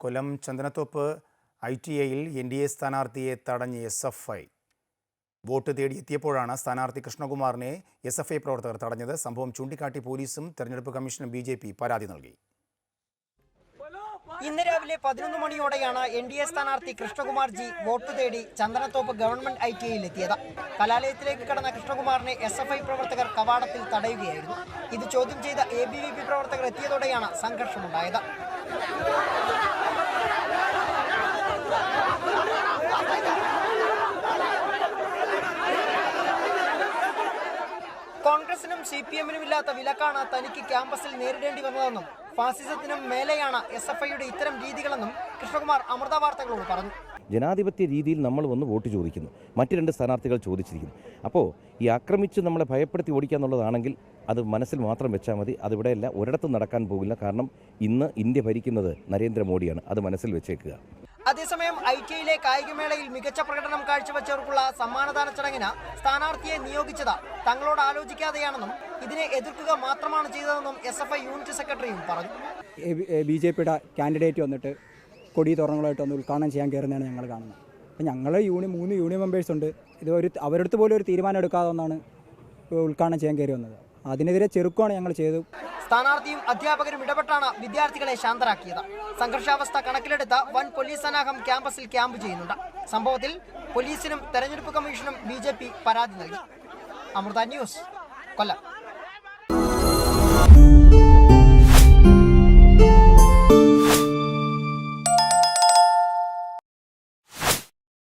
കൊല്ലം Chandanathope ITIയിൽ NDA സ്ഥാനാർത്ഥിയെ തടഞ്ഞ് SFI. Vote തേടിയെത്തിയപ്പോഴാണ് സ്ഥാനാർത്ഥി കൃഷ്ണകുമാറിനെ SFI പ്രവർത്തകർ തടഞ്ഞത്. സംഭവം ചൂണ്ടിക്കാട്ടി പോലീസും തെരഞ്ഞെടുപ്പ് കമ്മീഷനും BJP പരാതി നൽകി. ഇന്ന് രാവിലെ 11 മണിയോടെയാണ് NDA സ്ഥാനാർത്ഥി കൃഷ്ണകുമാർ ജി വോട്ട് തേടി ചന്ദനത്തോപ്പ് ഗവൺമെന്റ് ITIയിൽ എത്തിയത്. കലാലയത്തിലേക്ക് കടന്ന കൃഷ്ണകുമാറിനെ SFI പ്രവർത്തകർ കവാടത്തിൽ തടയുകയായിരുന്നു. ഇത് ചോദ്യം ചെയ്ത ABVP പ്രവർത്തകർ എത്തിയതോടെയാണ് സംഘർഷമുണ്ടായത്. കോൺഗ്രസിനും CPM-നും ഇല്ലാത്ത വിലക്കാണ് തനിക്ക് ക്യാമ്പസിൽ നേരിടേണ്ടി വന്നതെന്നും ഫാസിസത്തിനും മേലെയാണ് SFIയുടെ ഇത്തരം രീതികളെന്നും കൃഷ്ണകുമാർ അമൃത വാർത്തകളോട് പറഞ്ഞു. ജനാധിപത്യ രീതിയിൽ നമ്മൾ വന്ന് വോട്ട് ചോദിക്കുന്നു, മറ്റ് 2 സ്ഥാനാർത്ഥികൾ ചോദിച്ചിരിക്കുന്നു. അപ്പോൾ ഈ ആക്രമിച്ച് നമ്മളെ ഭയപ്പെടുത്തി ഓടിക്കുക എന്നുള്ളതാണെങ്കിൽ അത് മനസ്സിൽ മാത്രം വെച്ചാൽ മതി. അതിവിടെയല്ല, ഒരിടത്തും നടക്കാൻ പോകില്ല. കാരണം ഇന്ന് ഇന്ത്യ ഭരിക്കുന്നത് നരേന്ദ്രമോദിയാണ്. അത് മനസ്സിൽ വെച്ചേക്കുക. അതേസമയം ITIയിലെ കായികമേളയിൽ മികച്ച പ്രകടനം കാഴ്ചവെച്ചവർക്കുള്ള സമ്മാനദാന ചടങ്ങിന് സ്ഥാനാർത്ഥിയെ നിയോഗിച്ചത് തങ്ങളോട് ആലോചിക്കാതെയാണെന്നും ഇതിനെ എതിർക്കുക മാത്രമാണ് ചെയ്തതെന്നും SFI യൂണിറ്റ് സെക്രട്ടറിയും പറഞ്ഞു. BJPയുടെ കാൻഡിഡേറ്റ് വന്നിട്ട് കൊടി തോരണങ്ങളായിട്ട് ഒന്ന് ഉദ്ഘാടനം ചെയ്യാൻ കയറുന്നതാണ് ഞങ്ങൾ കാണുന്നത്. അപ്പോൾ ഞങ്ങൾ 3 യൂണിയൻ മെമ്പേഴ്സ് ഉണ്ട്. ഇത് അവരടുത്ത് പോലും ഒരു തീരുമാനം എടുക്കാതെ ഒന്നാണ് ഉദ്ഘാടനം ചെയ്യാൻ കയറി വന്നത്. അതിനെതിരെ ചെറുക്കുകയാണ് ഞങ്ങൾ ചെയ്തത്. സ്ഥാനാർത്ഥിയും അധ്യാപകരും ഇടപെട്ടാണ് വിദ്യാർത്ഥികളെ ശാന്തരാക്കിയത്. സംഘർഷാവസ്ഥ കണക്കിലെടുത്ത് വൻ പോലീസ് സന്നാഹം ക്യാമ്പസിൽ ക്യാമ്പ് ചെയ്യുന്നുണ്ട്. സംഭവത്തിൽ പോലീസിനും തെരഞ്ഞെടുപ്പ് കമ്മീഷനും BJP പരാതി നൽകി. അമൃത ന്യൂസ്, കൊല്ലം.